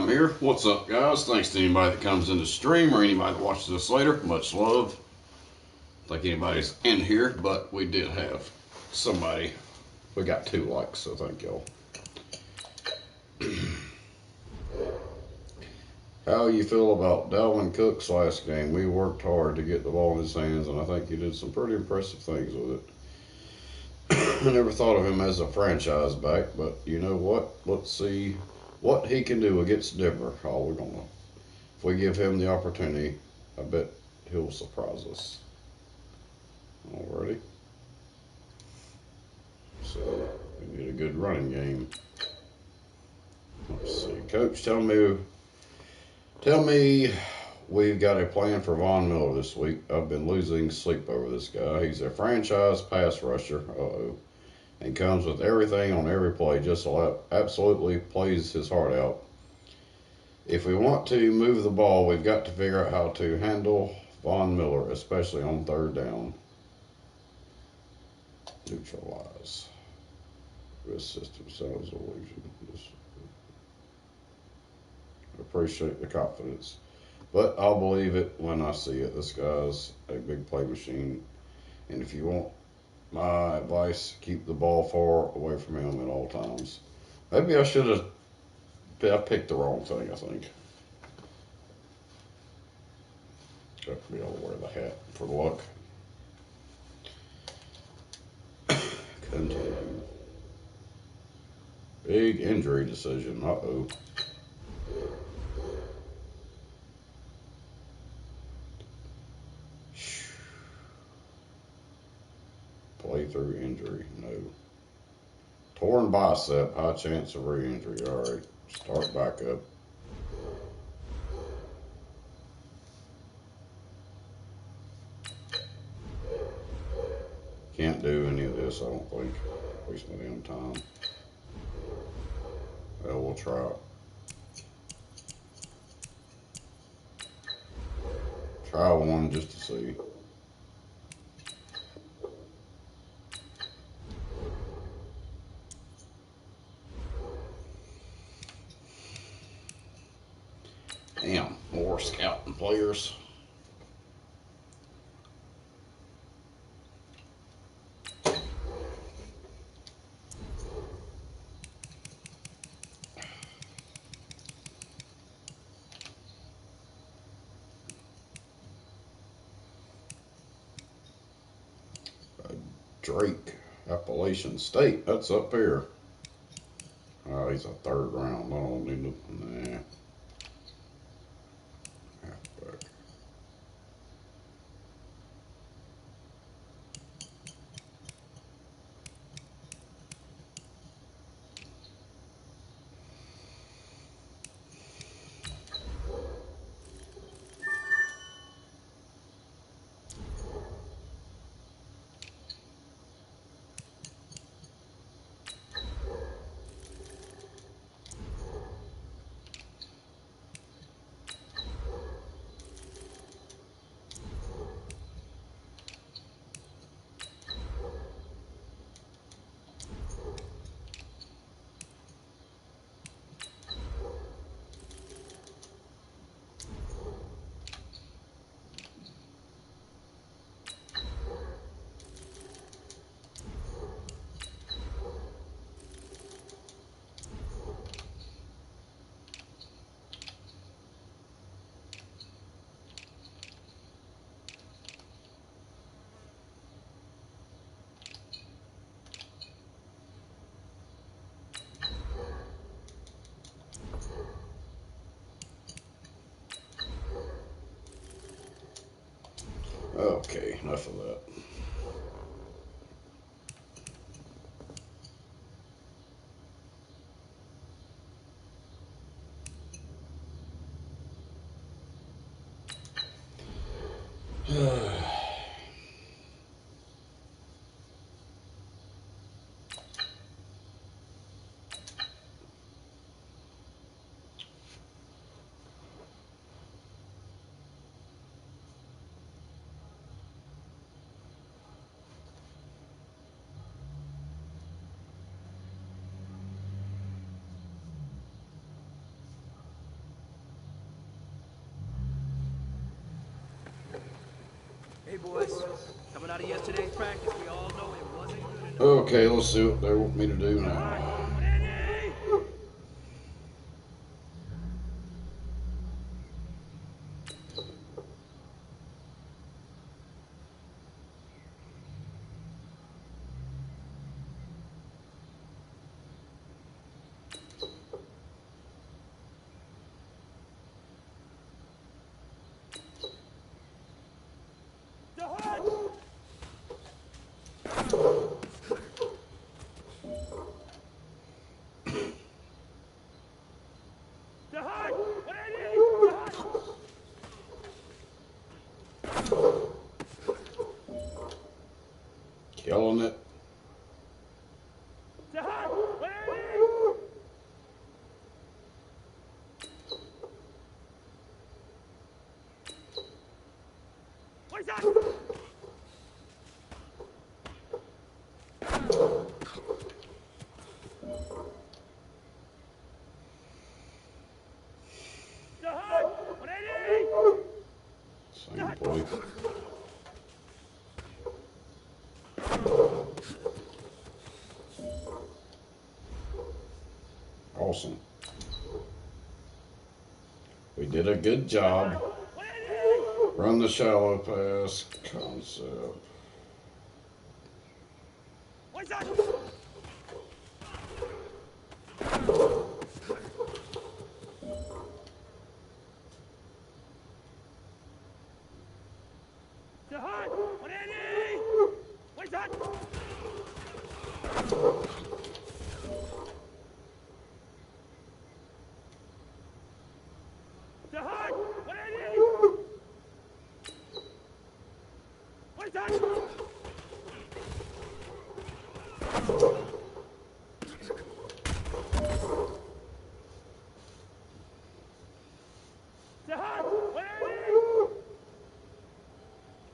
here. What's up, guys? Thanks to anybody that comes in the stream or anybody that watches this later. Much love. Like anybody's in here, but we did have somebody. We got 2 likes, so thank y'all. How you feel about Dalvin Cook's last game? We worked hard to get the ball in his hands, and I think he did some pretty impressive things with it. I never thought of him as a franchise back, but you know what? Let's see what he can do against Denver. If we give him the opportunity, I bet he'll surprise us. Alrighty. So we need a good running game. Let's see. Coach, tell me we've got a plan for Von Miller this week. I've been losing sleep over this guy. He's a franchise pass rusher. And comes with everything on every play. Just absolutely plays his heart out. If we want to move the ball, we've got to figure out how to handle Von Miller, especially on 3rd down. Neutralize. This system sounds illusion. Appreciate the confidence, but I'll believe it when I see it. This guy's a big play machine, and if you want my advice, keep the ball far away from him at all times. Maybe I picked the wrong thing, I think. Got to be able to wear the hat for luck. Continue. Big injury decision. Uh-oh. Playthrough injury. No. Torn bicep. High chance of re-injury. All right. Start back up. Can't do any of this, I don't think. Waste my damn time. Well, we'll try it. Try one just to see. Damn, more scouting players. Drake, Appalachian State. That's up here. Oh, he's a 3rd round. I don't need to. Nah. Halfback. Okay, enough of that. boys. Coming out of yesterday's practice, we all know it wasn't good enough. Okay, let's see what they want me to do now. Killing it. Same play. Awesome. We did a good job. Run the shallow pass concept.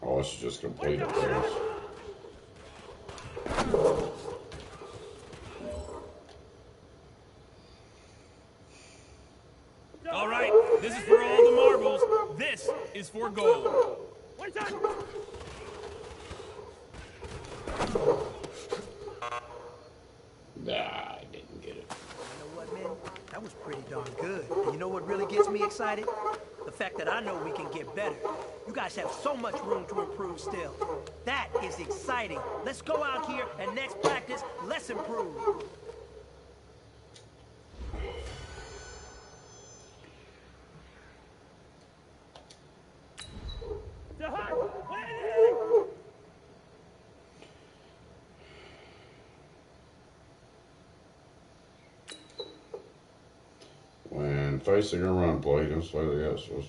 Oh, it's just complete a pass. All right, this is for all the marbles. This is for gold. Nah, I didn't get it. You know what, man? That was pretty darn good. And you know what really gets me excited? The fact that I know we can get better. You guys have so much room to improve still. That is exciting. Let's go out here and next practice, let's improve. When facing a run play, just like the guys was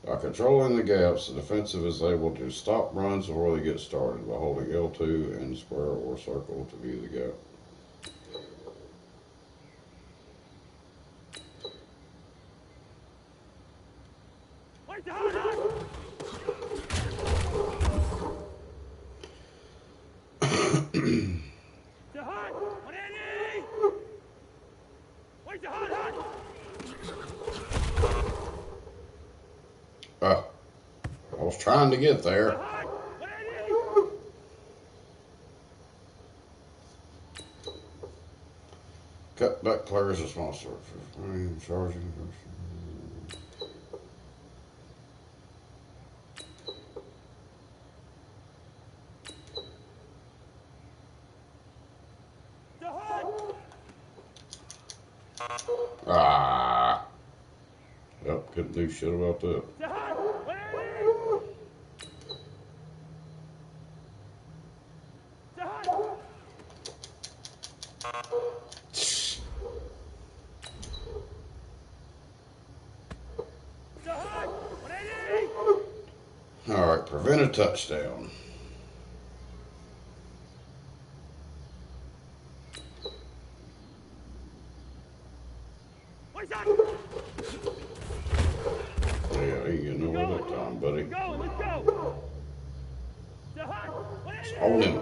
by controlling the gaps, the defensive is able to stop runs before they get started by holding L2 and square or circle to view the gap. I was trying to get there. Cutback players responsible for charging. Ah. Yep, couldn't do shit about that. All right, prevent a touchdown. Yeah, you get no other time, buddy. Just hold him.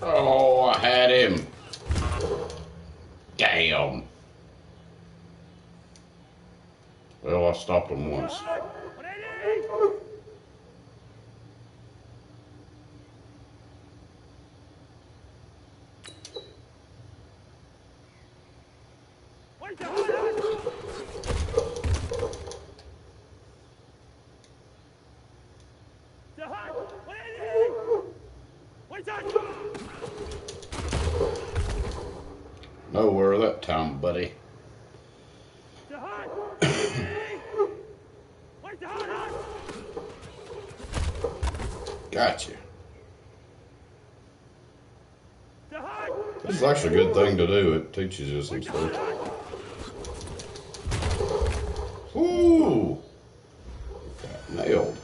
Oh, I had him. Damn. Well, I stopped him once. Nowhere that time, buddy. Gotcha. This is actually a good thing to do. It teaches you some stuff. Ooh! Got nailed.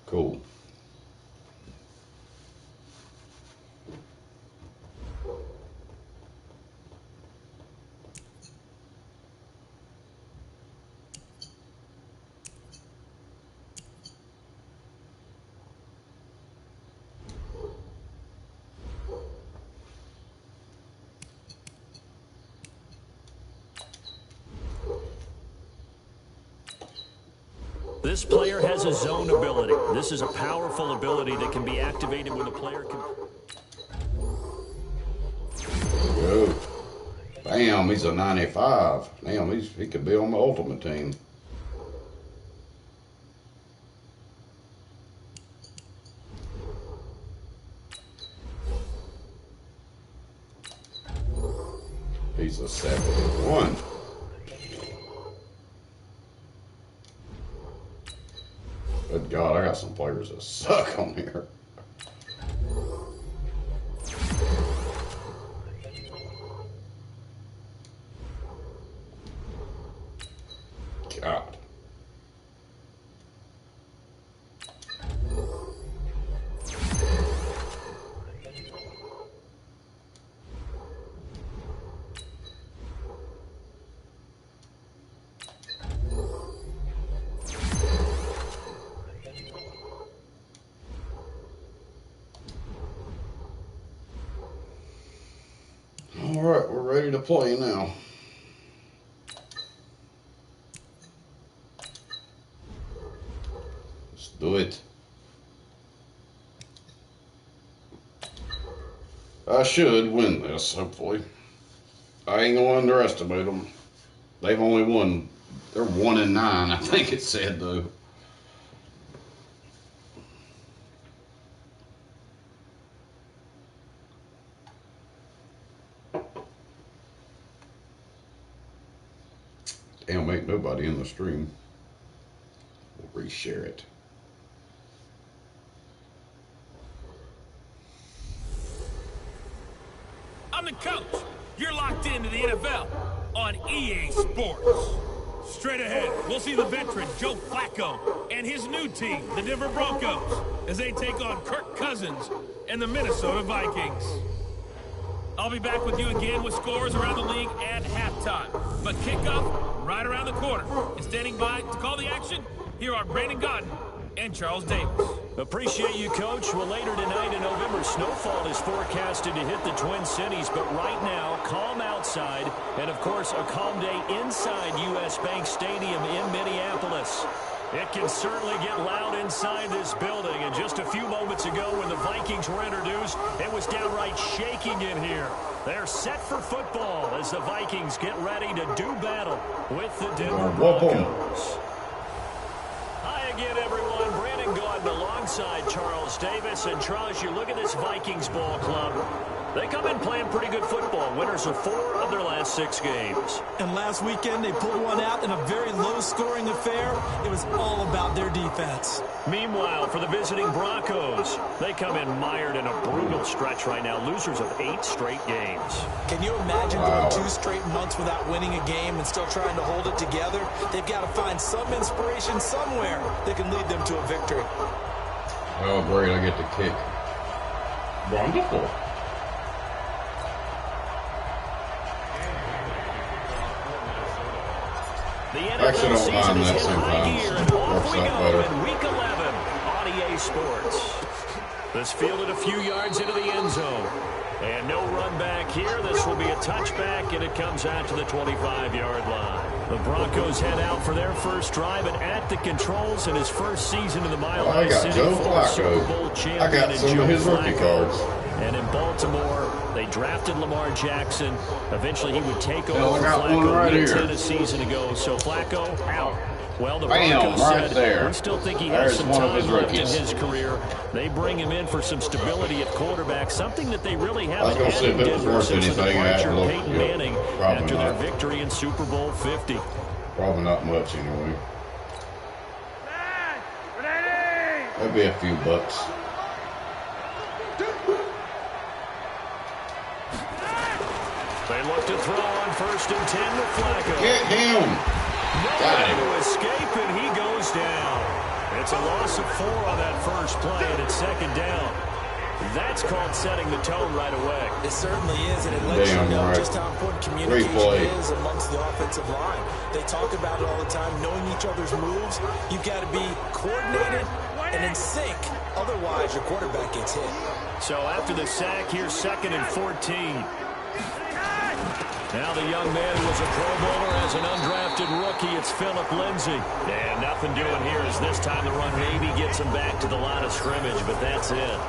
Cool. This player has a zone ability. This is a powerful ability that can be activated when a player can... Go. Bam, he's a 95. Damn, he could be on my ultimate team. He's a 71. Good God, I got some players that suck on here. God. All right, we're ready to play now. Let's do it. I should win this, hopefully. I ain't gonna underestimate them. They've only won, they're 1-9, I think it said, though. Damn, ain't nobody in the stream. We'll reshare it. I'm the coach. You're locked into the NFL on EA Sports. Straight ahead, we'll see the veteran Joe Flacco and his new team, the Denver Broncos, as they take on Kirk Cousins and the Minnesota Vikings. I'll be back with you again with scores around the league at halftime. But kickoff right around the corner. And standing by to call the action, here are Brandon Godden and Charles Davis. Appreciate you, Coach. Well, later tonight in November, snowfall is forecasted to hit the Twin Cities, but right now, calm outside, and of course, a calm day inside U.S. Bank Stadium in Minneapolis. It can certainly get loud inside this building, and just a few moments ago when the Vikings were introduced, it was downright shaking in here. They're set for football as the Vikings get ready to do battle with the Denver Broncos. Hi again, everyone. Brandon Gaudin alongside Charles Davis. And Charles, you look at this Vikings ball club. They come in playing pretty good football. Winners of 4 of their last 6 games. And last weekend, they pulled one out in a very low-scoring affair. It was all about their defense. Meanwhile, for the visiting Broncos, they come in mired in a brutal stretch right now. Losers of 8 straight games. Can you imagine going 2 straight months without winning a game and still trying to hold it together? They've got to find some inspiration somewhere that can lead them to a victory. Oh, great, I get to kick. Wonderful. The Actually, NFL don't season mind is that in high sometimes. gear, and off Works we out go better. in Week 11 on EA Sports. This fielded a few yards into the end zone. And no run back here. This will be a touchback, and it comes out to the 25-yard line. The Broncos head out for their first drive, and at the controls in his first season in the Mile High City, Joe former Super Flacco. Bowl I champion got and some Joe of his rookie Flacco. cards. And in Baltimore, they drafted Lamar Jackson. Eventually, he would take over Hell, I for got one Flacco right week here. 10 a season ago. So Flacco out. Well, the Bam, Broncos right said there. we still think he has There's some one of time his left in rookies. his career. They bring him in for some stability at quarterback, something that they really haven't gonna had see in if it was Denver worth since the anything. I had departure to of look. Peyton Yep, Manning probably after their not. victory in Super Bowl 50. Probably not much anyway. That'd be a few bucks. They look to throw on 1st and 10 with Flacco. Get him! Got him. To escape, and he goes down. It's a loss of 4 on that first play, and it's 2nd down. That's called setting the tone right away. It certainly is, and it lets you know just how important communication is amongst the offensive line. They talk about it all the time, knowing each other's moves. You've got to be coordinated and in sync. Otherwise, your quarterback gets hit. So after the sack, here's 2nd and 14. Now the young man who was a Pro Bowler as an undrafted rookie, it's Phillip Lindsay. And nothing doing here as this time the run maybe gets him back to the line of scrimmage, but that's it.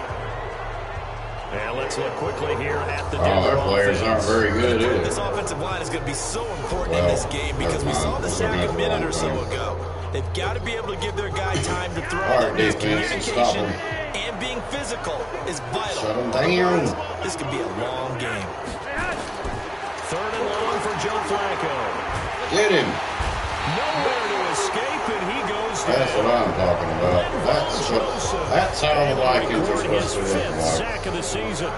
And let's look quickly here at the Denver their players aren't very good either. This offensive line is going to be so important in this game because we saw the sack a minute or so ago. They've got to be able to give their guy time to throw. All right, That means defense, stop communication him. and being physical is vital. Shut him down. This could be a long game. 3rd and long for Joe Flacco. Get him! Nowhere to escape, and he goes down. That's what I'm talking about. That's how the Vikings are supposed to look 5th like. sack of the season.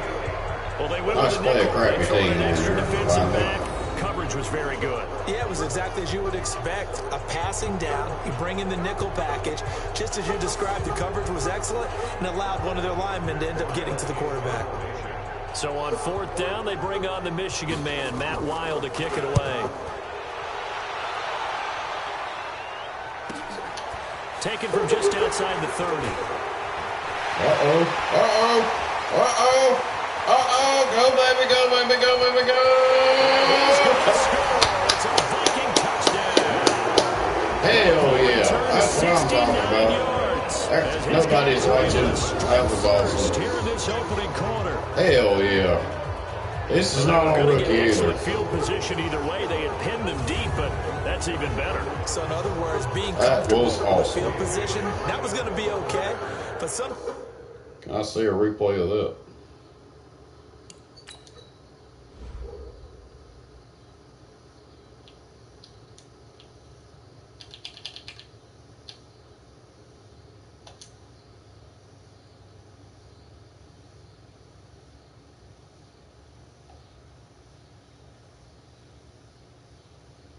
Well, they went Nice with the play, nickel. crappy They throw team an extra here. defensive back. Coverage was very good. Yeah, it was exactly as you would expect. A passing down, you bring in the nickel package. Just as you described, the coverage was excellent and allowed one of their linemen to end up getting to the quarterback. So on 4th down, they bring on the Michigan man, Matt Weil, to kick it away. Taken from just outside the 30. Uh-oh. Uh-oh. Uh-oh. Uh-oh. Go, baby, go, baby, go, baby, go. It's a Viking touchdown. Hell yeah. That's what I'm 69 talking about. yards. Nobody's watching half the balls. Here in this opening quarter. Hell yeah. This is not a rookie either. Excellent field position either way. They had pinned them deep, but that's even better. So in other words, being That comfortable was in awesome. the field position, that was going to be okay. But some... Can I see a replay of that?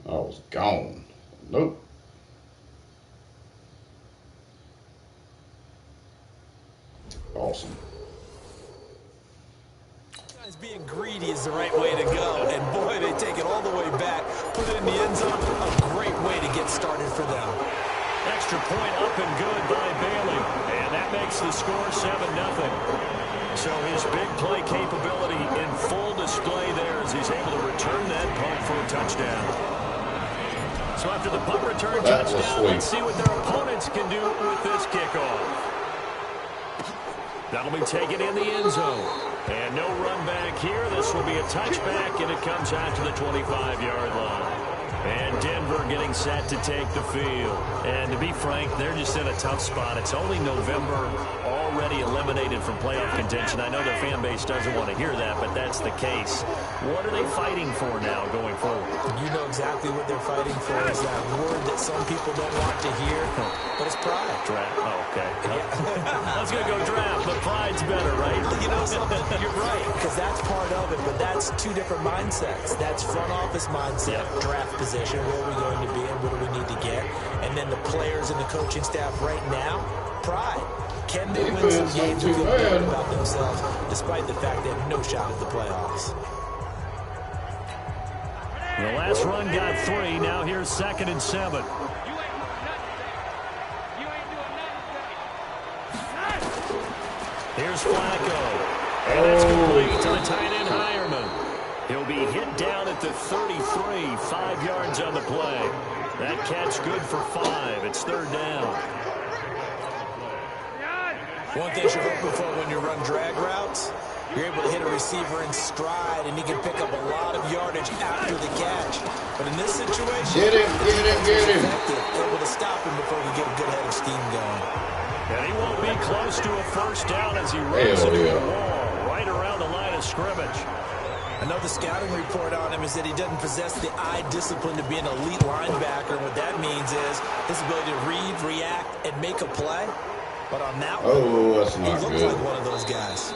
I was gone. Nope. Awesome. Sometimes being greedy is the right way to go. And boy, they take it all the way back. Put it in the end zone. A great way to get started for them. Extra point up and good by Bailey. And that makes the score 7-0. So his big play capability in full display there as he's able to return that punt for a touchdown. So after the punt return touchdown, let's see what their opponents can do with this kickoff. That'll be taken in the end zone. And no run back here. This will be a touchback, and it comes out to the 25-yard line. And Denver getting set to take the field. And to be frank, they're just in a tough spot. It's only November, already eliminated from playoff contention. I know their fan base doesn't want to hear that, but that's the case. What are they fighting for now going forward? You know exactly what they're fighting for is that word that some people don't want to hear, but it's pride. Draft. Oh, okay. I was going to go draft, but pride's better, right? You know something? You're right, because that's part of it, but that's two different mindsets. That's front office mindset, draft position, where are we going to be and what do we need to get? And then the players and the coaching staff right now, pride. Can they win some games and feel good about themselves, despite the fact they have no shot at the playoffs? The last run got 3. Now here's 2nd and 7. Here's Flacco. And that's complete to the tight end, Hireman. He'll be hit down at the 33, 5 yards on the play. That catch good for 5. It's 3rd down. One thing you're hoping for when you run drag routes, you're able to hit a receiver in stride, and he can pick up a lot of yardage after the catch. But in this situation, get him. Able to stop him before he get a good head of steam going. And he won't be close to a 1st down as he runs into the wall right around the line of scrimmage. I know the scouting report on him is that he doesn't possess the eye discipline to be an elite linebacker. And what that means is his ability to read, react, and make a play. But on that one, that's not he looked like one of those guys.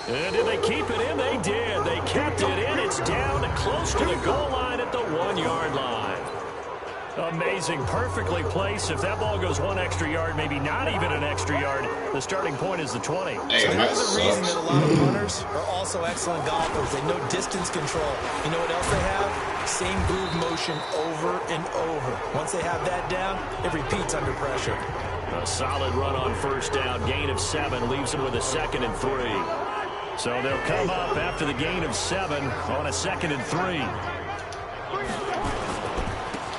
And did they keep it in? They did. They kept it in. It's down close to the goal line at the 1-yard line. Amazing. Perfectly placed. If that ball goes 1 extra yard, maybe not even an extra yard, the starting point is the 20. Damn, there's a reason that a lot of runners are also excellent golfers. They know distance control. You know what else they have? Same groove motion over and over. Once they have that down, it repeats under pressure. A solid run on 1st down. Gain of 7 leaves him with a 2nd and 3. So they'll come up after the gain of 7 on a 2nd and 3.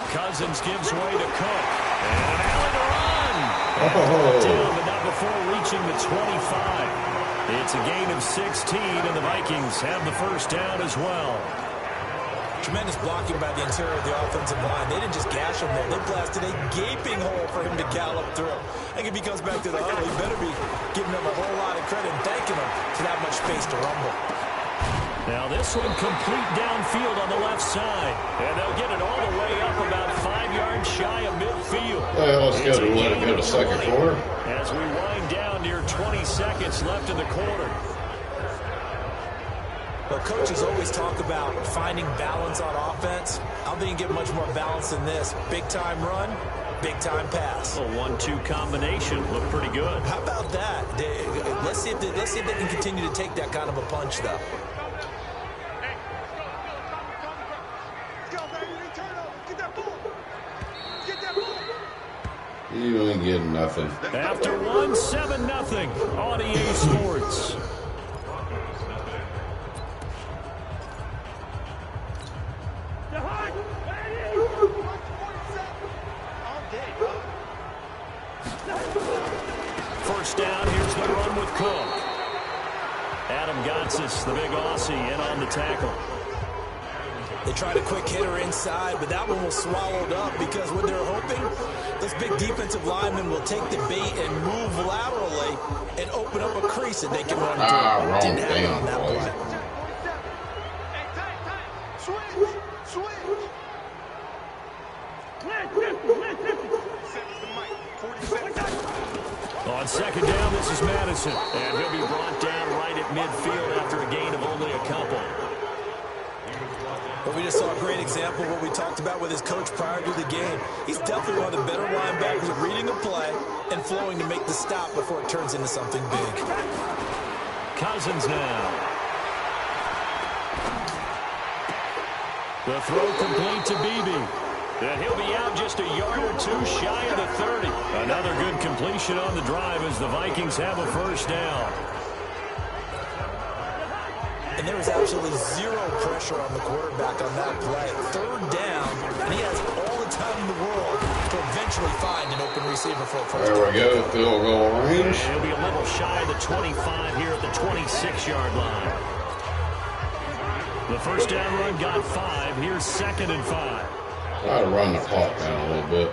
Cousins gives way to Cook. And an alley to run. Down, but not before reaching the 25. It's a gain of 16, and the Vikings have the 1st down as well. Tremendous blocking by the interior of the offensive line. They didn't just gash him there. They blasted a gaping hole for him to gallop through. I think if he comes back to the huddle, he better be giving them a whole lot of credit and thanking them for that much space to rumble. Now this one complete downfield on the left side. And they'll get it all the way up about 5 yards shy of midfield. Well, let's go to let it go to 2nd quarter. As we wind down near 20 seconds left in the quarter. Well, coaches always talk about finding balance on offense. I don't think you get much more balance than this. Big-time run, big-time pass. A 1-2 combination. Looked pretty good. How about that? Let's see if they can continue to take that kind of a punch, though. You ain't getting nothing. After 1, 7-0 on EA Sports. First down, here's the run with Cook. Adam Gotsis, the big Aussie, in on the tackle. They tried a quick hitter inside, but that one was swallowed up because what they're hoping, those big defensive linemen will take the bait and move laterally and open up a crease that they can run through. Wrong Didn't happen damn on that play. play. On 2nd down, this is Madison. And he'll be brought down right at midfield after a gain of only a couple. But we just saw a great example of what we talked about with his coach prior to the game. He's definitely one of the better linebackers at reading a play and flowing to make the stop before it turns into something big. Cousins now. The throw complete to Beebe. And he'll be out just a yard or 2 shy of the 30. Another good completion on the drive as the Vikings have a 1st down. And there was absolutely zero pressure on the quarterback on that play. 3rd down, and he has all the time in the world to eventually find an open receiver for a 1st down. There we go, field goal range. He'll be a little shy of the 25 here at the 26-yard line. The 1st down run got 5. Here's 2nd and 5. Try to run the clock down a little bit.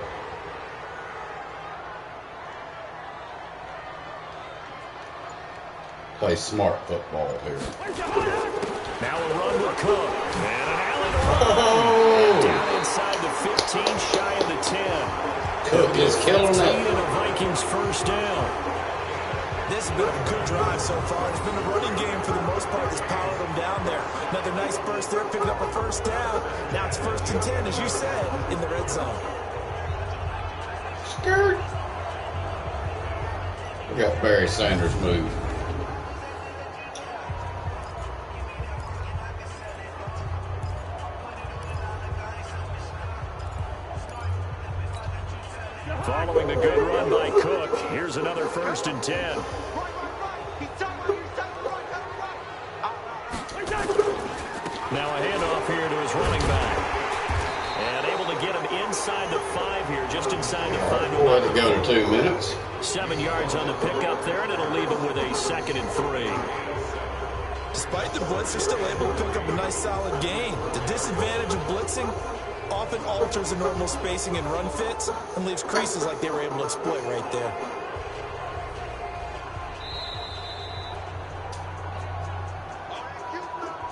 Play smart football here. Now a run with Cook. And an alley to run. Down inside the 15, shy of the 10. Cook is killing it. And a Vikings 1st down. This has been a good drive so far. It's been a running game for the most part that's powered them down there. Another nice burst there, picking up a 1st down. Now it's 1st and 10, as you said, in the red zone. Skirt. We got Barry Sanders move. Following the good run by Cook, here's another 1st and 10. Now a handoff here to his running back. And able to get him inside the 5 here, just inside the 5. Let it go to 2 minutes. 7 yards on the pickup there, and it'll leave him with a 2nd and 3. Despite the blitz, they're still able to pick up a nice solid gain. The disadvantage of blitzing often alters the normal spacing and run fits and leaves creases like they were able to exploit right there.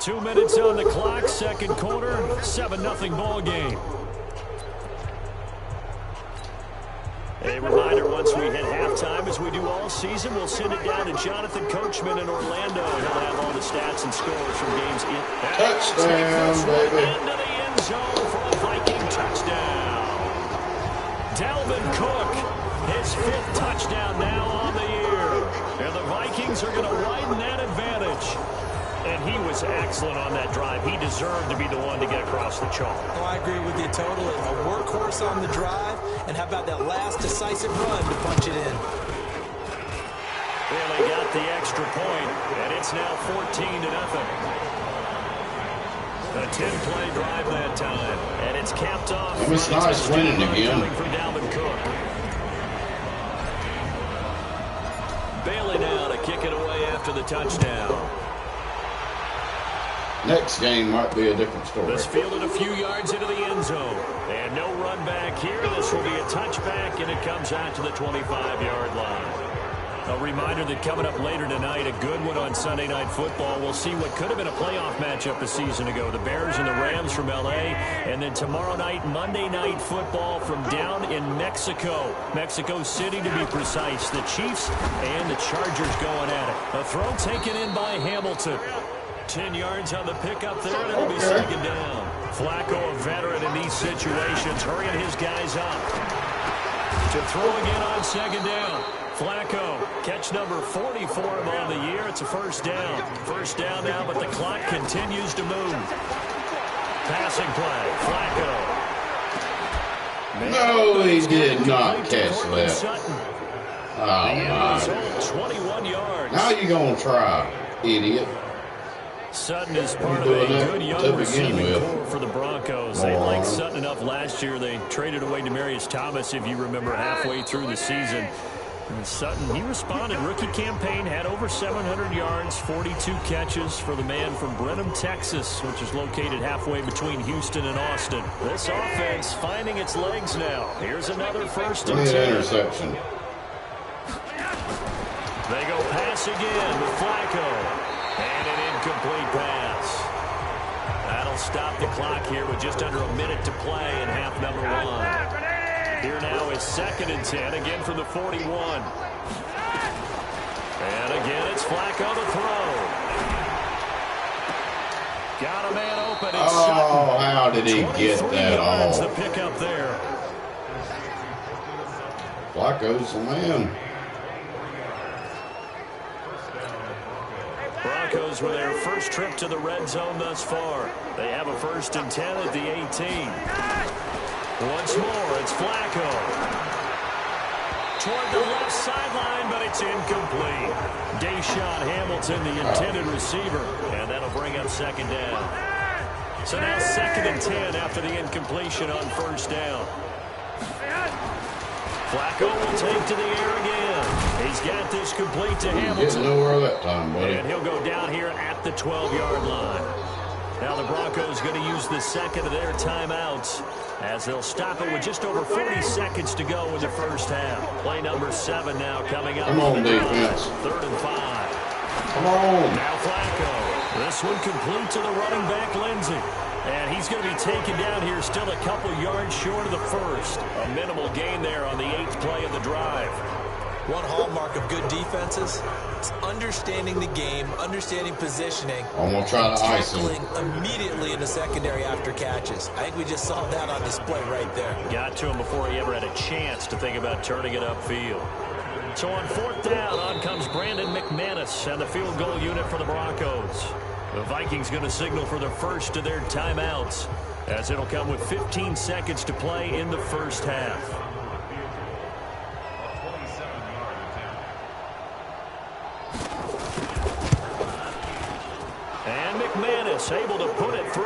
Two minutes on the clock, 2nd quarter, 7-0 ball game. A reminder, once we hit halftime, as we do all season, we'll send it down to Jonathan Coachman in Orlando. He'll have all the stats and scores from games in. Touchdown, baby. Into the end zone for a Viking touchdown. Dalvin Cook, his 5th touchdown now on the year. And the Vikings are going to widen that advantage. And he was excellent on that drive. He deserved to be the one to get across the chalk. Oh, I agree with you totally. A workhorse on the drive, and how about that last decisive run to punch it in? Well, they got the extra point, and it's now 14-0. A 10-play drive that time, and it's capped off. It was nice winning again. Coming from Dalvin Cook. Bailey now to kick it away after the touchdown. Next game might be a different story. This fielded a few yards into the end zone. And no run back here. This will be a touchback, and it comes out to the 25-yard line. A reminder that coming up later tonight, a good one on Sunday Night Football. We'll see what could have been a playoff matchup a season ago. The Bears and the Rams from L.A. And then tomorrow night, Monday Night Football from down in Mexico. Mexico City, to be precise. The Chiefs and the Chargers going at it. A throw taken in by Hamilton. 10 yards on the pickup there, and it'll be 2nd down. Flacco, a veteran in these situations, hurrying his guys up. To throw again on 2nd down. Flacco, catch number 40 for him on the year. It's a 1st down. 1st down now, but the clock continues to move. Passing play, Flacco. No, he did not catch that. Oh, my. 21 yards. Now you going to try, idiot. Sutton is part of a good young receiving core for the Broncos. They liked Sutton enough last year. They traded away Demaryius Thomas, if you remember, halfway through the season. And Sutton, he responded. Rookie campaign, had over 700 yards, 42 catches for the man from Brenham, Texas, which is located halfway between Houston and Austin. This offense finding its legs now. Here's another 1st and 10. Interception. They go pass again with Flacco. And an incomplete pass. That'll stop the clock here with just under a minute to play in half number 1. Here now is 2nd and 10, again from the 41. And again, it's Flacco to throw. Got a man open. It's Sutton. How did he get that off? The pickup there. Flacco's the man. Broncos with their first trip to the red zone thus far. They have a 1st and 10 at the 18. Once more, it's Flacco. Toward the left sideline, but it's incomplete. Deshaun Hamilton, the intended receiver, and that'll bring up 2nd down. So now 2nd and 10 after the incompletion on 1st down. Flacco will take to the air again. He's got this complete to Hamilton. Getting nowhere that time, buddy. And he'll go down here at the 12-yard line. Now the Broncos going to use the 2nd of their timeouts as they'll stop it with just over 40 seconds to go in the 1st half. Play number 7 now coming up. Come on, defense. 3rd and 5. Come on. Now Flacco. This one complete to the running back, Lindsey. And he's going to be taken down here still a couple yards short of the 1st. A minimal gain there on the 8th play of the drive. One hallmark of good defenses is understanding the game, understanding positioning. I'm going to try to ice him. Tackling immediately in the secondary after catches. I think we just saw that on display right there. Got to him before he ever had a chance to think about turning it upfield. So on 4th down, on comes Brandon McManus and the field goal unit for the Broncos. The Vikings going to signal for the first of their timeouts as it'll come with 15 seconds to play in the 1st half. Davis able to put it through.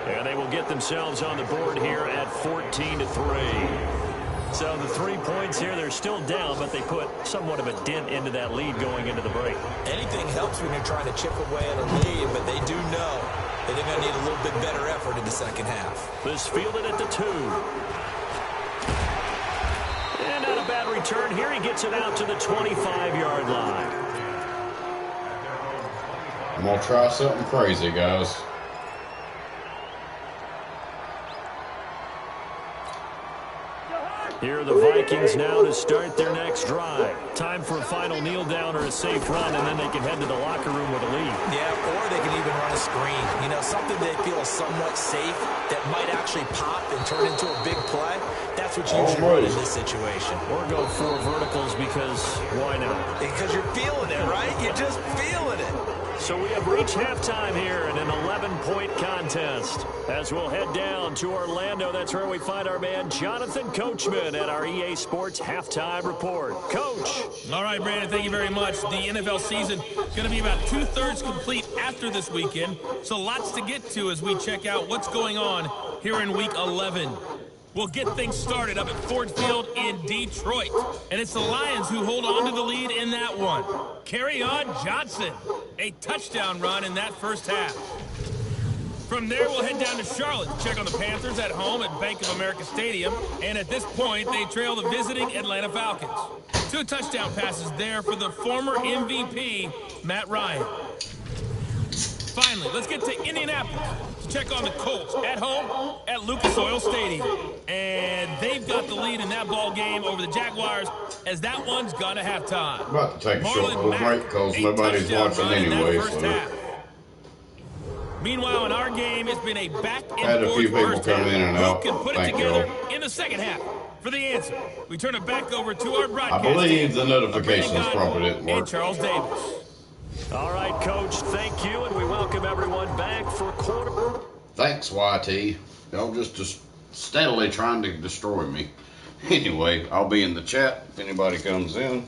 And they will get themselves on the board here at 14-3. So the 3 points here, they're still down, but they put somewhat of a dent into that lead going into the break. Anything helps when you're trying to chip away at a lead, but they do know that they're going to need a little bit better effort in the second half. This fielded at the 2. And not a bad return here. He gets it out to the 25-yard line. I'm going to try something crazy, guys. Here are the Vikings now to start their next drive. Time for a final kneel down or a safe run, and then they can head to the locker room with a lead. Yeah, or they can even run a screen. You know, something they feel somewhat safe that might actually pop and turn into a big play. That's what you usually run in this situation. Or go 4 verticals because why not? Because you're feeling it, right? You're just feeling it. So we have reached halftime here in an 11-point contest. As we'll head down to Orlando, that's where we find our man Jonathan Coachman at our EA Sports Halftime Report. Coach. All right, Brandon, thank you very much. The NFL season going to be about 2/3 complete after this weekend, so lots to get to as we check out what's going on here in Week 11. We'll get things started up at Ford Field in Detroit. And it's the Lions who hold on to the lead in that one. Carry on Johnson. A touchdown run in that first half. From there, we'll head down to Charlotte to check on the Panthers at home at Bank of America Stadium. And at this point, they trail the visiting Atlanta Falcons. 2 touchdown passes there for the former MVP, Matt Ryan. Finally, let's get to Indianapolis to check on the Colts at home at Lucas Oil Stadium. And they've got the lead in that ball game over the Jaguars as that one's gone to halftime. I'm about to take a short little break because nobody's watching anyway. So. Meanwhile, in our game, it's been a back and Had a forth few people first come half. in and Who out. can put it Thank together you. in the second half? For the answer, we turn it back over to our broadcast. I believe the notifications Brandon probably didn't work. and Charles Davis. All right, Coach, thank you, and we welcome everyone back for quarter. Thanks, YT. Y'all just steadily trying to destroy me. Anyway, I'll be in the chat if anybody comes in.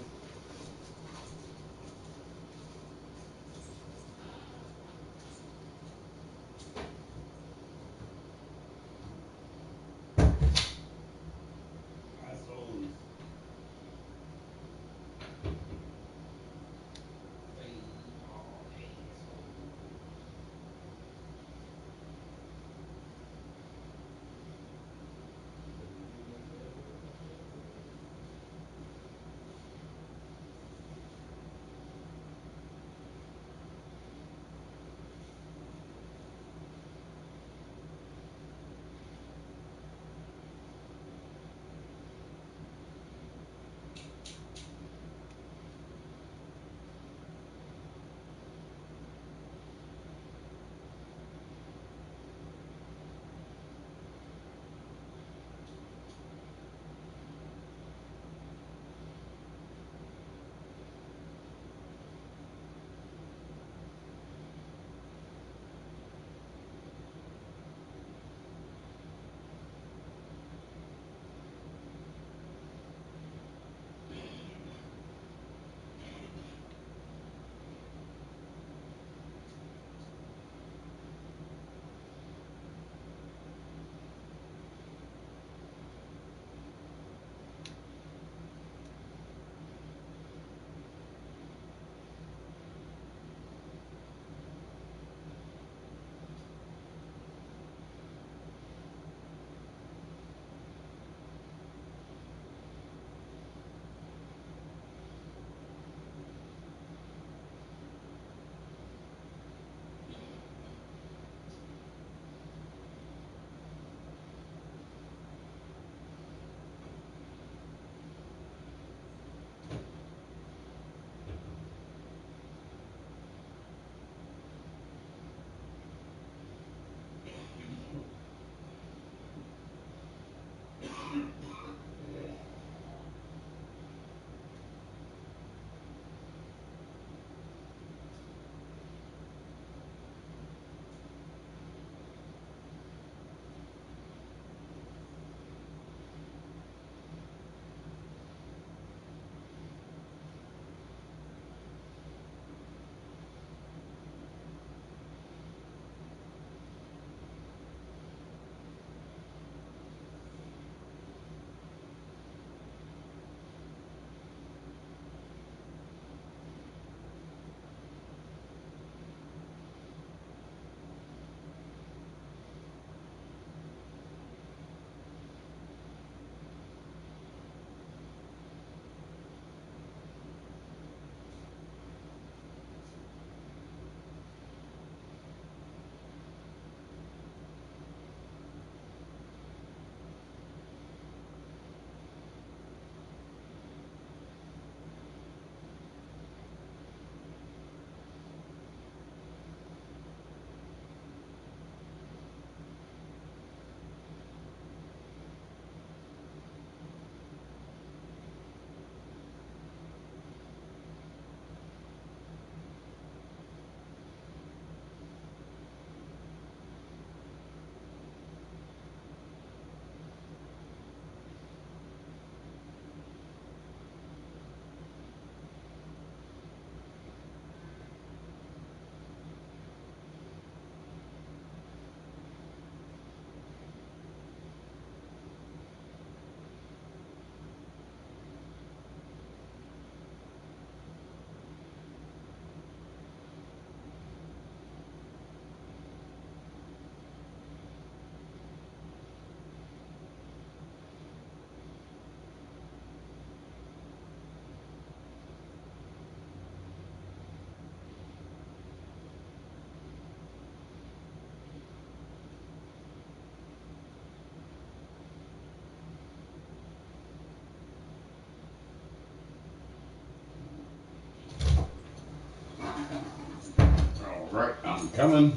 Right, I'm coming.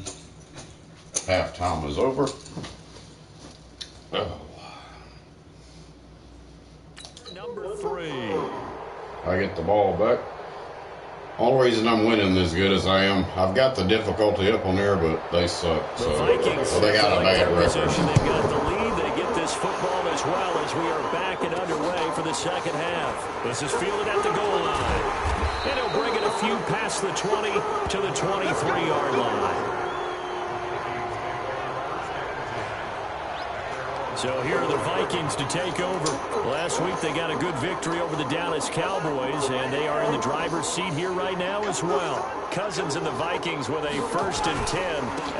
Halftime is over. Oh. Number 3. I get the ball back. Only reason I'm winning as good as I am, I've got the difficulty up on there, but they suck. So, The Vikings, well, they got a bad record. They've got the lead. They get this football as well as we are back and underway for the second half. This is fielded at the goal line. And he'll bring it a few past the 20 to the 23-yard line. So here are the Vikings to take over. Last week they got a good victory over the Dallas Cowboys, and they are in the driver's seat here right now as well. Cousins and the Vikings with a 1st and 10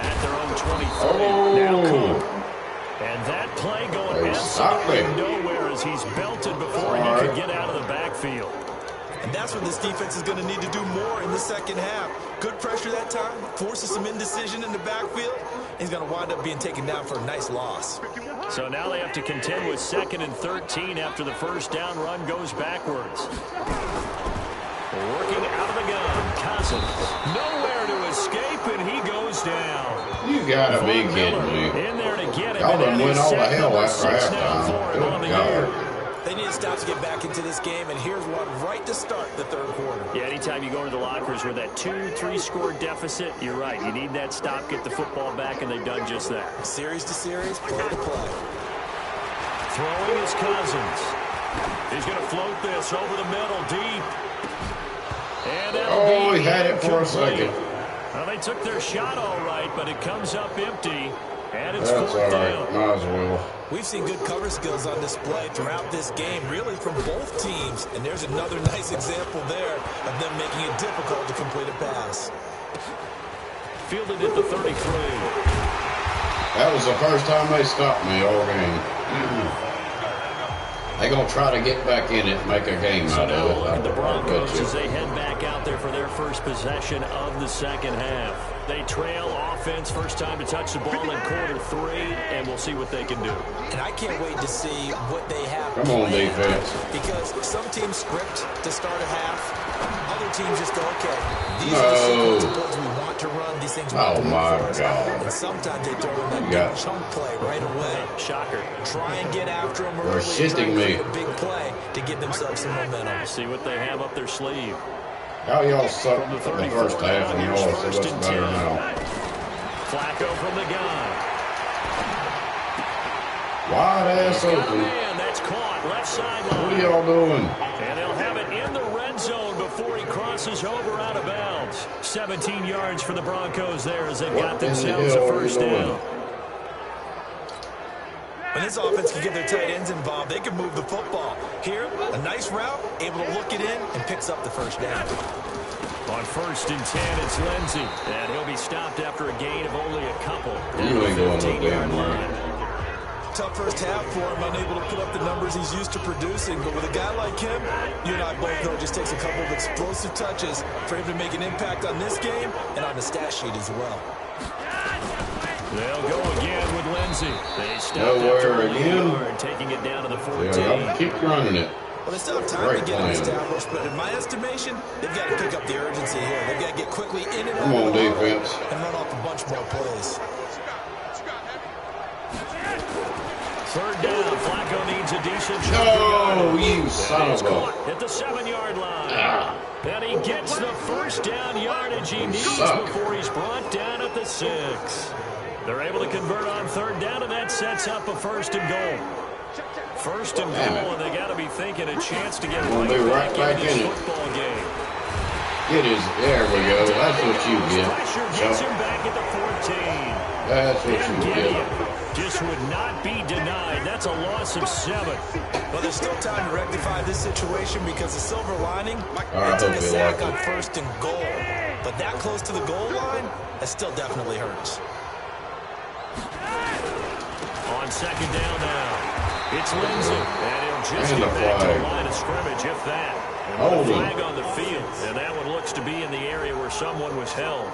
at their own 23. Oh. Now Cook. And that play going absolutely nowhere as he's belted before he could get out of the backfield. And that's what this defense is going to need to do more in the second half. Good pressure that time, forces some indecision in the backfield. He's going to wind up being taken down for a nice loss. So now they have to contend with 2nd and 13 after the first down run goes backwards. Working out of the gun, Cousins. Nowhere to escape, and he goes down. You gotta be kidding me. In there to get him. Y'all done went all the hell after halftime. halftime. Good God. They need to stop to get back into this game, and here's one right to start the third quarter. Yeah, anytime you go into the lockers with that 2-3 score deficit, you're right. You need that stop, get the football back, and they've done just that. Series to series, play to play. Throwing is Cousins. He's going to float this over the middle, deep. And he had it for a second. Well, they took their shot all right, but it comes up empty. And it's That's all fourth right. down. Might as well. We've seen good cover skills on display throughout this game, really from both teams. And there's another nice example there of them making it difficult to complete a pass. Fielded at the 33. That was the first time they stopped me all game. They're going to try to get back in it and make a game out of it. Look at the Broncos as they head back out there for their first possession of the second half. They trail offense, first time to touch the ball in quarter 3, and we'll see what they can do. And I can't wait to see what they have. Come on, defense. Because some teams script to start a half. Other teams just go, okay, these are the sequence we want to run. These things we want to my run. God. And sometimes they throw in that big chunk play right away. Shocker. Try and get after them early. They're shitting me. A big play to give themselves some momentum. See what they have up their sleeve. How y'all sucked in the first half and y'all are so much better now. Flacco from the gun. Wide ass open. Man, that's caught. Left sideline. What are y'all doing? And they'll have it in the red zone before he crosses over out of bounds. 17 yards for the Broncos there as they've got themselves a first down. When this offense can get their tight ends involved, they can move the football. Here, a nice route, able to look it in, and picks up the first down. On 1st and 10, it's Lindsey. And he'll be stopped after a gain of only a couple. You ain't going no damn line. Tough first half for him, unable to put up the numbers he's used to producing. But with a guy like him, you and I both know it just takes a couple of explosive touches for him to make an impact on this game and on the stat sheet as well. They'll go again with Lindsey. They stop Nowhere again. Yard, taking it down to the 14. Yeah, keep running it. Well, they still have time to get it established, but in my estimation, they've got to pick up the urgency here. They've got to get quickly in and out of the defense. and run off a bunch more plays. Third down. Flacco needs a decent shot. No, you son of a... At the 7-yard line. And he gets the first down yardage he needs before he's brought down at the 6. They're able to convert on third down, and that sets up a 1st and goal. 1st and goal, and they got to be thinking a chance to get right back in this football game. It is. There we go. That's what you get. Pressure gets him back at the 14. That's what you get. Just would not be denied. That's a loss of 7. Well, there's still time to rectify this situation because the silver lining, they took a sack on 1st and goal. But that close to the goal line, that still definitely hurts. On 2nd down now. It's Lindsey, and he'll just get back to the line of scrimmage, if that. And a flag on the field, and that one looks to be in the area where someone was held.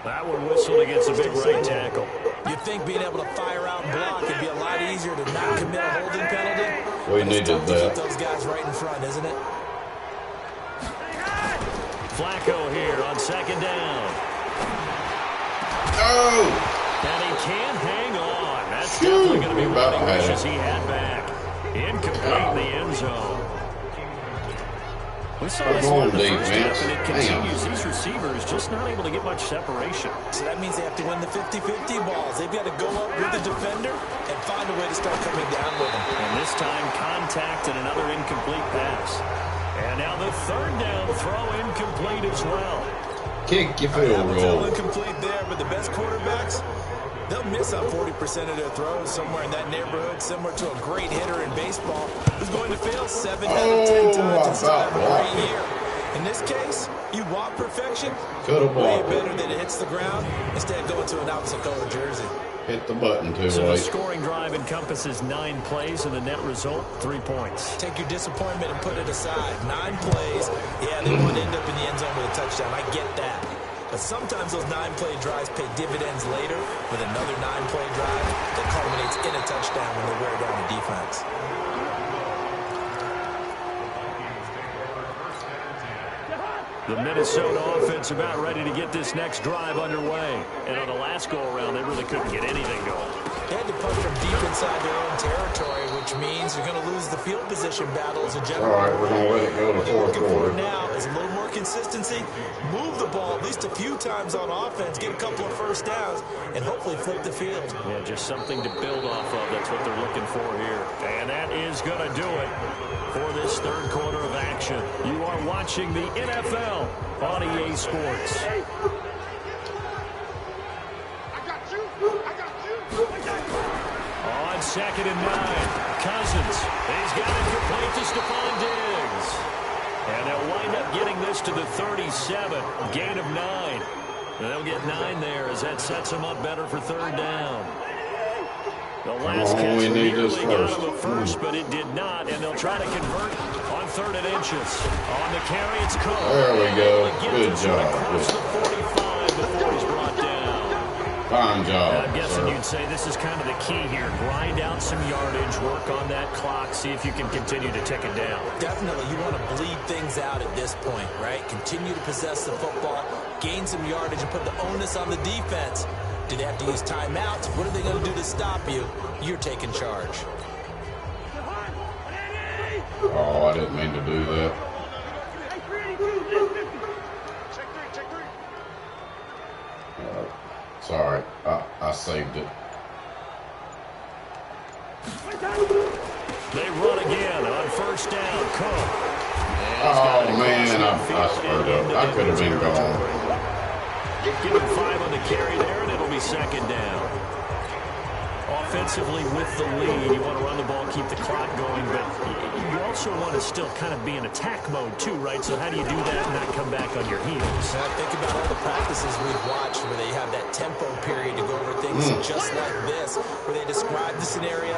That one whistled against a big right tackle. You'd think being able to fire out and block would be a lot easier to not commit a holding penalty. We needed to that. keep those guys right in front, isn't it? Flacco here on second down. Oh! And he can't hang on. That's definitely going to be what he wishes he had back. Incomplete in the end zone. We saw this one in the first half, and it continues. These receivers just not able to get much separation. So that means they have to win the 50-50 balls. They've got to go up with the defender and find a way to start coming down with him. And this time, contact and another incomplete pass. And now the third down throw incomplete as well. Kick your field goal. Incomplete there, but the best quarterbacks, they'll miss on 40% of their throws somewhere in that neighborhood, similar to a great hitter in baseball who's going to fail 7 out of 10 times and still have a great year. In this case, you want perfection, way better than it hits the ground, instead going to an opposite color jersey. Hit the button too So late. the scoring drive encompasses 9 plays, and the net result, 3 points. Take your disappointment and put it aside. 9 plays, yeah, they won't end up in the end zone with a touchdown. I get that. But sometimes those 9-play drives pay dividends later with another 9-play drive that culminates in a touchdown when they wear down a defense. The Minnesota offense about ready to get this next drive underway. And on the last go-around, they really couldn't get anything going. They had to punt from deep inside their own territory, which means you're going to lose the field position battle as a general. All right, we're going to let it go to fourth quarter. Now is a little more consistency. Move the ball at least a few times on offense, get a couple of first downs, and hopefully flip the field. Yeah, just something to build off of. That's what they're looking for here. And that is going to do it for this third quarter of action. You are watching the NFL on EA Sports. On 2nd and 9, Cousins. He's got it complete to Stephon Diggs. And they'll wind up getting this to the 37, gain of 9. And they'll get 9 there as that sets them up better for third down. The last catch nearly got him a first, but it did not, and they'll try to convert on 3rd and inches. On the carry, it's Cook. There we go. Good job. Across the 45 before he's brought down. Fine job. I'm guessing you'd say this is kind of the key here. Grind out some yardage, work on that clock, see if you can continue to tick it down. Definitely, you want to bleed things out at this point, right? Continue to possess the football, gain some yardage, and put the onus on the defense. Do they have to use timeouts? What are they going to do to stop you? You're taking charge. Oh, I didn't mean to do that. Sorry, I saved it. They run again on 1st down. Cook. Oh, man, I screwed up. I could have been gone. Give him 5 on the carry there, and it'll be 2nd down. Offensively with the lead, you want to run the ball, keep the clock going, but you also want to still kind of be in attack mode too, right? So how do you do that and not come back on your heels? Now think about all the practices we've watched where they have that tempo period to go over things just like this, where they describe the scenario,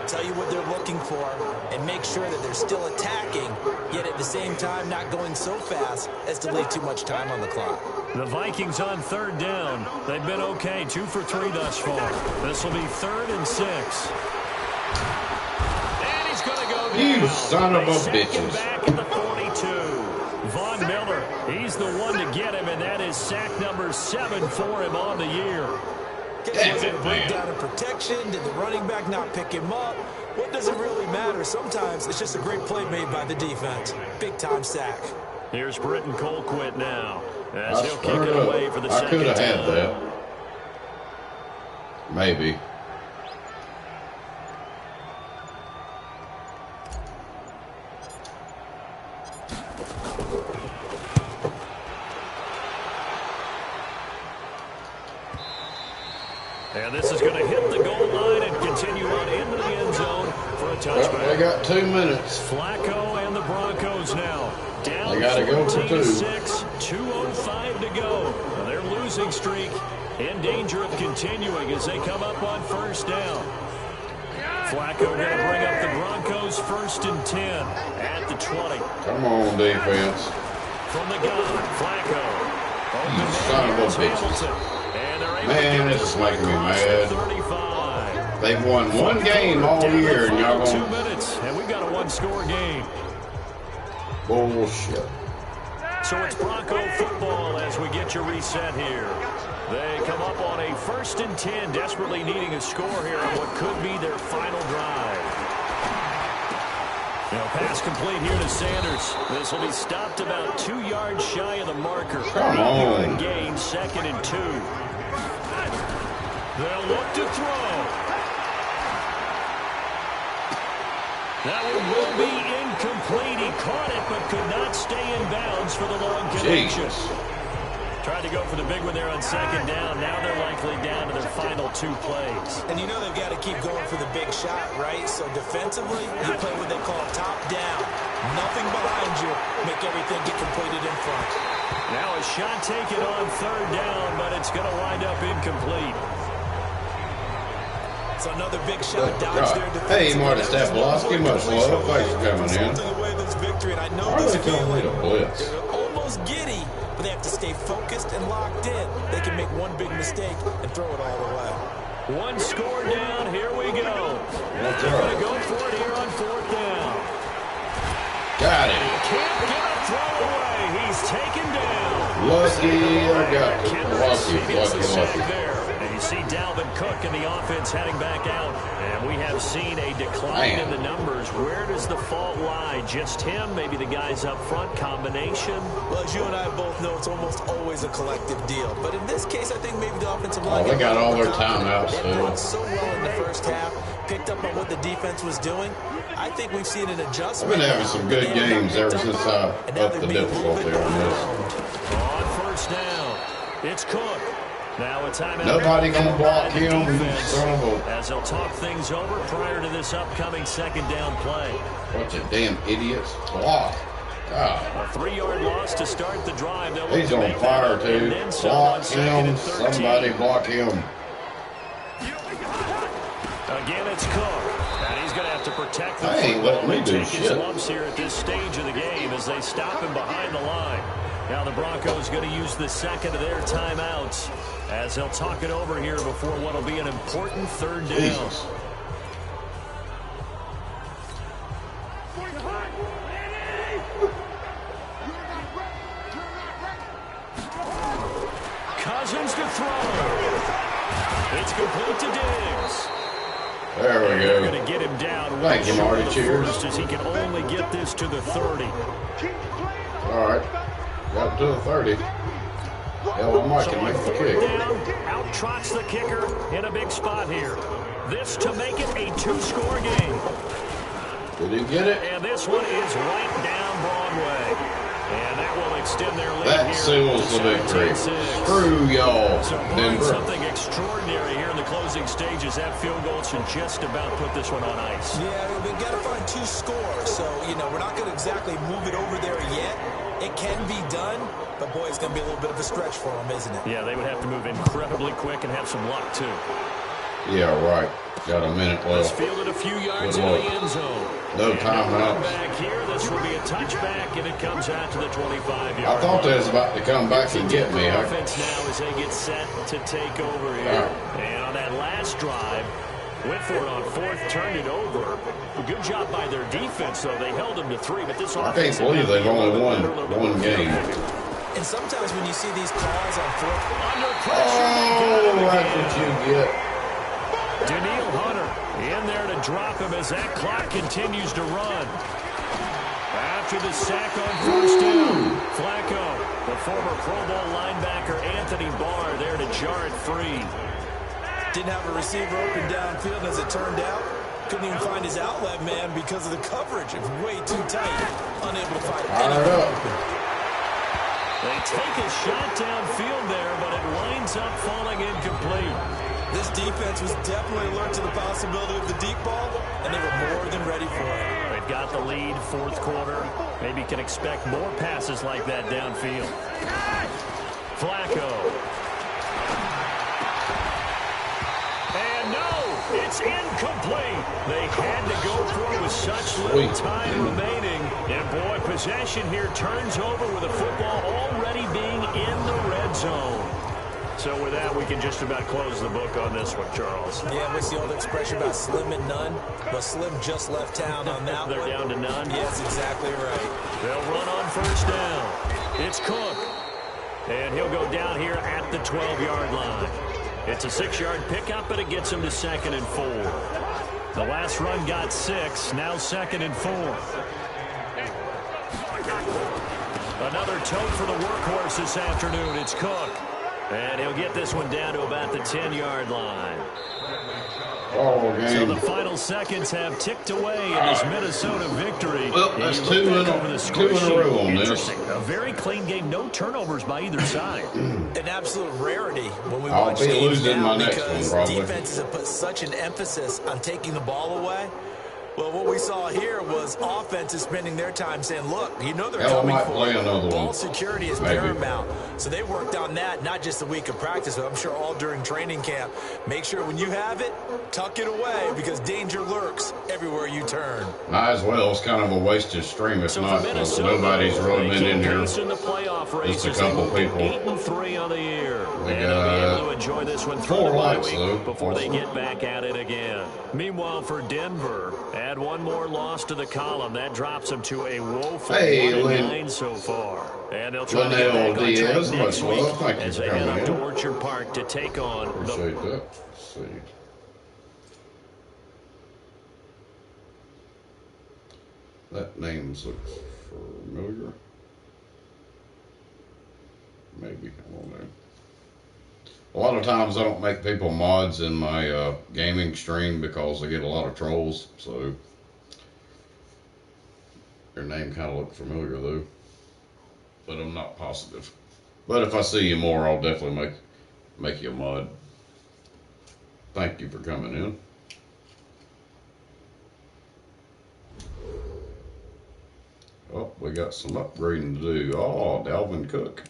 tell you what they're looking for, and make sure that they're still attacking, yet at the same time not going so fast as to leave too much time on the clock. The Vikings on 3rd down. They've been okay, 2 for 3 thus far. This will be 3rd and 6. And he's going to go down. You son of a bitches. Back at the 42. Von Miller, he's the one to get him, and that is sack number 7 for him on the year. Was it a breakdown in protection? Did the running back not pick him up? What does it really matter? Sometimes it's just a great play made by the defense. Big-time sack. Here's Britton Colquitt now, as he'll kick it away for the second time. I could have had that. Maybe. And this is going to hit the goal line and continue on into the end zone for a touchback. Well, they got 2 minutes. Flacco and the Broncos now down. They got to go for 2. 2:05 to go. Their losing streak in danger of continuing as they come up on 1st down. Flacco going to bring up the Broncos 1st and 10 at the 20. Come on, defense. From the gun, Flacco. You son of a bitch. And they're able Man, to this is making me mad. 35. They've won one game all year, and y'all $2 going minutes, and we've got a one-score game. bullshit. So it's Bronco football as we get you reset here. They come up on a 1st and 10, desperately needing a score here on what could be their final drive. Pass complete here to Sanders. This will be stopped about 2 yards shy of the marker. Come on. Gain, 2nd and 2. They'll look to throw. That one will be incomplete. He caught it, but could not stay in bounds for the long connection. Tried to go for the big one there on 2nd down. Now they're likely down to their final 2 plays. And you know they've got to keep going for the big shot, right? So defensively, you play what they call top down. Nothing behind you. Make everything get completed in front. Now a shot taken on 3rd down, but it's going to wind up incomplete. It's another big shot dodge there. Hey, Marty Stapolowski, much love. Thanks for coming in. Why are they telling me to blitz? They're almost giddy, but they have to stay focused and locked in. They can make one big mistake and throw it all the way. One score down. Here we go. What's They're going to up? go for it here on 4th down. Got it. Can't get a throw away. He's taken down. Lucky, I got it. Lucky. There. And you see Dalvin Cook and the offense heading back out. And we have seen a decline in the numbers. Where does the fault lie? Just him? Maybe the guys up front? Combination? Well, as you and I both know, it's almost always a collective deal. But in this case, I think maybe the offensive line... Oh, they got all their timeouts, They too. played so well in the first half, picked up on what the defense was doing. I think we've seen an adjustment. I've been having some good games ever since I upped the difficulty on this. On 1st down, it's Cook. Now a timeout. Nobody gonna block him, son of a... As they'll talk things over prior to this upcoming 2nd down play. Bunch of damn idiots. Block. God. A 3-yard loss to start the drive. They'll He's look to on make fire, that up, and too. then some Block on 2nd him. and 13. Somebody block him. Again, it's Cook. And he's going to have to protect the I ain't football. letting me They do take his shit. lumps here at this stage of the game as they stop him behind the line. Now the Broncos going to use the 2nd of their timeouts as they'll talk it over here before what will be an important 3rd down. Jesus. Cousins to throw. It's complete to Diggs. There we They're go. going to get him down. Thank you, Marty. The Cheers. first as he can only get this to the 30. All right. Got to the 30. Hell, Mike So can on make the 4th kick. down, out trots the kicker in a big spot here. This to make it a 2-score game. Did he get it? And this one is right down Broadway. And that will extend their lead That here seals to the victory. 17-6. Screw y'all, So Denver. something extraordinary here in the closing stages. That field goal should just about put this one on ice. Yeah, we've got to find 2 scores. So, we're not going to exactly move it over there yet. It can be done, but boy, it's going to be a little bit of a stretch for them, isn't it? Yeah, they would have to move incredibly quick and have some luck, too. Yeah, right. Got a minute Let's left. field it a few yards Good into luck. the end zone. No And timeouts. back here, this will be a touchback, and it comes out to the 25-yard I thought they was about to come back and get me. Offense now as they get set to take over here. And on that last drive, went for it on 4th, turned it over. A good job by their defense, though. They held them to 3, but this I offense... can't believe they've only won one game. And sometimes when you see these calls on 4th, Under pressure. Oh, that's what you get. Daniil Hunter in there to drop him as that clock continues to run. After the sack on 1st down, Flacco, the former Pro Bowl linebacker Anthony Barr there to jar it free. didn't have a receiver open downfield, as it turned out. Couldn't even find his outlet man because of the coverage. It was way too tight. Unable to find anyone open. They take a shot downfield there, but it winds up falling incomplete. This defense was definitely alert to the possibility of the deep ball, and they were more than ready for it. They've got the lead, 4th quarter. Maybe can expect more passes like that downfield. Flacco. And no, it's incomplete. They had to go for it with such little time remaining. And boy, possession here turns over with the football already being in the red zone. So with that, we can just about close the book on this one, Charles. Yeah, what's the old expression about slim and none? Well, Slim just left town on that They're one. down to none? Yes, exactly right. They'll run on first down. It's Cook. And he'll go down here at the 12-yard line. It's a 6-yard pickup, but it gets him to 2nd and 4. The last run got 6, now 2nd and 4. Another tote for the workhorse this afternoon. It's Cook. And he'll get this one down to about the 10-yard line. Oh, game. So the final seconds have ticked away in this Minnesota victory. Well, that's two in a row on this. A very clean game. No turnovers by either side. An absolute rarity when we I'll watch be games losing now my next one, because probably. defenses have put such an emphasis on taking the ball away. Well, what we saw here was offenses spending their time saying, look, you know they're Hell, I coming might for play it. another Ball one. security is Maybe. paramount. So they worked on that, not just a week of practice, but I'm sure all during training camp. Make sure when you have it, tuck it away because danger lurks everywhere you turn. Might as well. It's kind of a wasted stream. If So not, for Minnesota, nobody's really they been in keep here. pace in the playoff race Just a as they couple move to people. 8-3 on the year. We And they'll be got able to enjoy this one through 4 the bye lights, week though. before they Awesome. get back at it again. Meanwhile, for Denver, add one more loss to the column. That drops them to a woeful Hey, 1-9 so far. And they'll try to get Linnell back on track Diaz, next much week love. Thank you as for they head coming up to in. Orchard Park to take on Appreciate that. Let's see. That name looks familiar. Maybe. I don't know. A lot of times I don't make people mods in my gaming stream because I get a lot of trolls. So your name kind of looked familiar though, but I'm not positive. But if I see you more, I'll definitely make you a mod. Thank you for coming in. Oh, we got some upgrading to do. Oh, Dalvin Cook.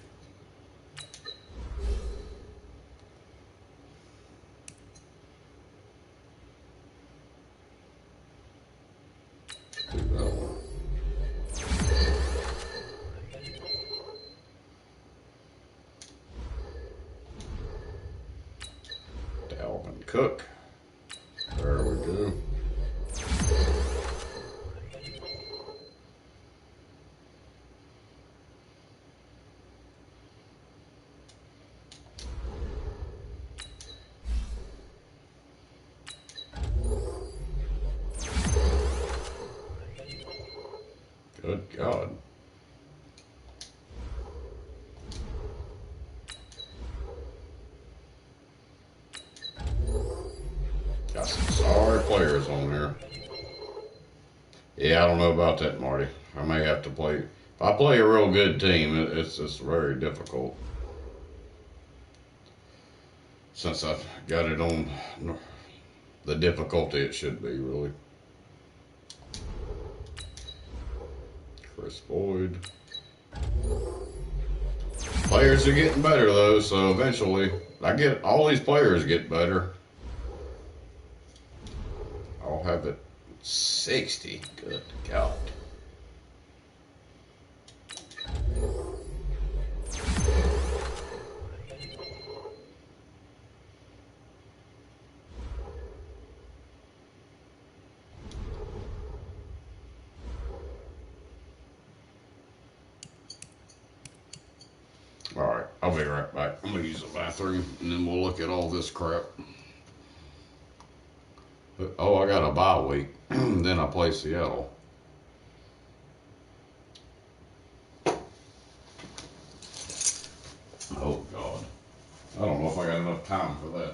Do that one. Dalvin Cook. There we go. Good God. Got some sorry players on here. Yeah, I don't know about that, Marty. I may have to play. If I play a real good team, it's very difficult. Since I've got it on the difficulty it should be, really. Chris Boyd. Players are getting better though, so eventually all these players get better. I'll have it 60. Good God. All right, I'll be right back. I'm gonna use the bathroom and then we'll look at all this crap. Oh, I got a bye week. Then I play Seattle. Oh God, I don't know if I got enough time for that.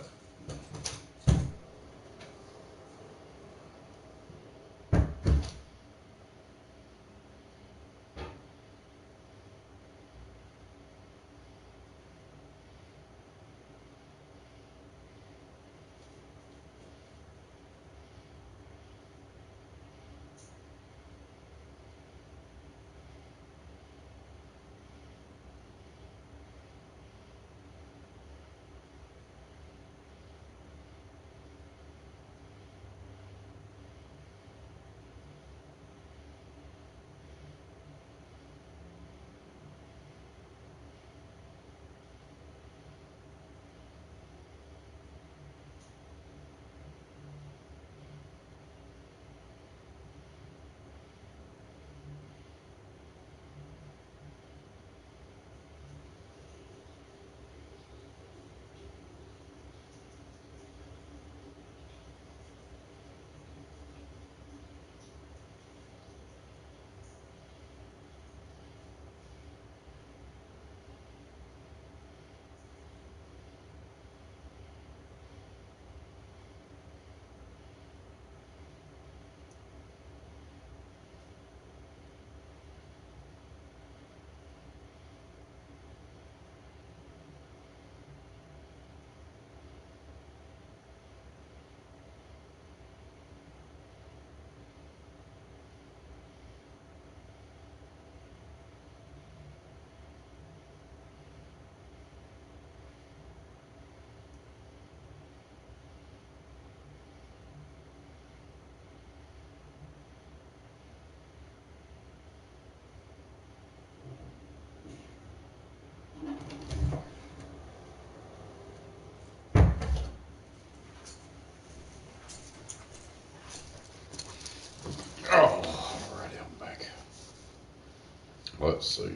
Let's see.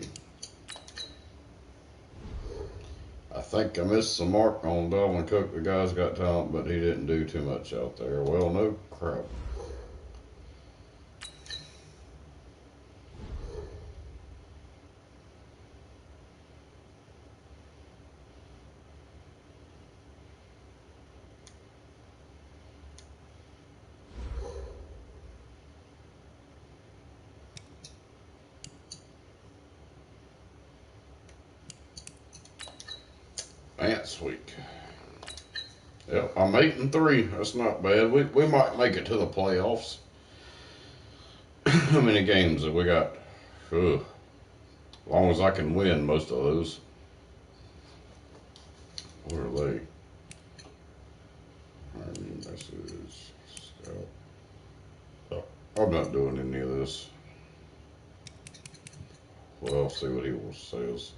I think I missed some mark on Dalvin Cook. The guy's got talent, but he didn't do too much out there. Well, no crap. Ants week. Yep, I'm 8-3. That's not bad. We might make it to the playoffs. How many games have we got? As long as I can win most of those. What are they? Messages. Oh, I'm not doing any of this. Well, I'll see what he says.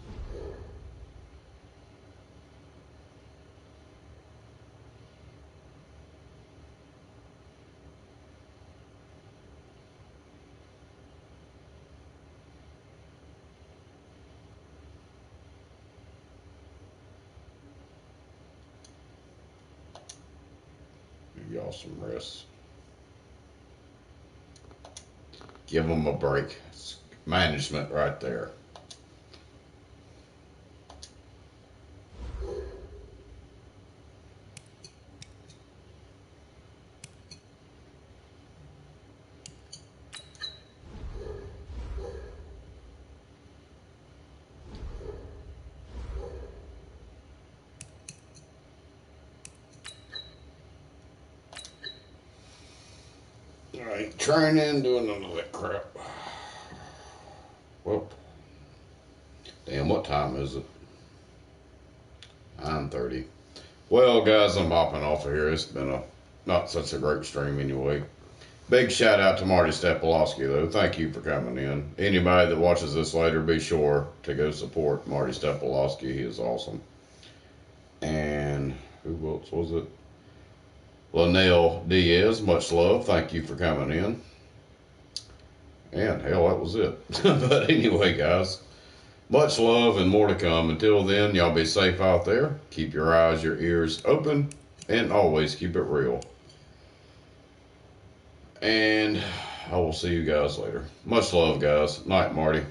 Give y'all some rest. Give them a break. It's management right there. Alright, training, doing none of that crap. Well, damn, what time is it? 9:30. Well, guys, I'm bopping off of here. It's been not such a great stream anyway. Big shout out to Marty Stepolowski, though. Thank you for coming in. Anybody that watches this later, be sure to go support Marty Stepolowski. He is awesome. And who else was it? Linnell Diaz, much love. Thank you for coming in. And hell, that was it. But anyway, guys, much love and more to come. Until then, y'all be safe out there. Keep your eyes, your ears open, and always keep it real. And I will see you guys later. Much love, guys. Night, Marty.